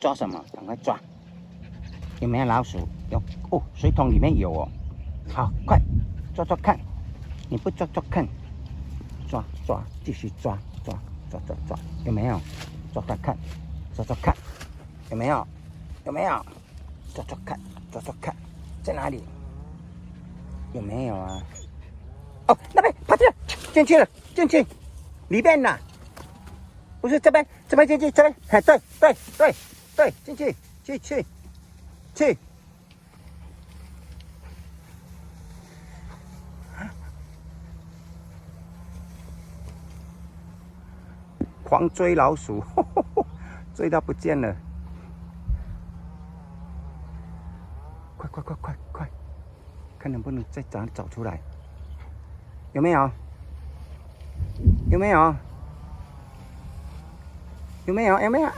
抓什么？赶快抓！有没有老鼠？有哦，水桶里面有哦。好，快抓抓看！你不抓抓看？抓抓，继续抓抓抓抓抓，有没有？抓抓看，抓抓看，有没有？有没有？抓抓看，抓抓看，在哪里？有没有啊？哦，那边跑进了，进去了，进去里面呢？不是这边，这边进去，这边，哎，对对对对，进去，去。狂追老鼠，追到不见了！快，看能不能再找出来？有没有？有没有？有没有？啊！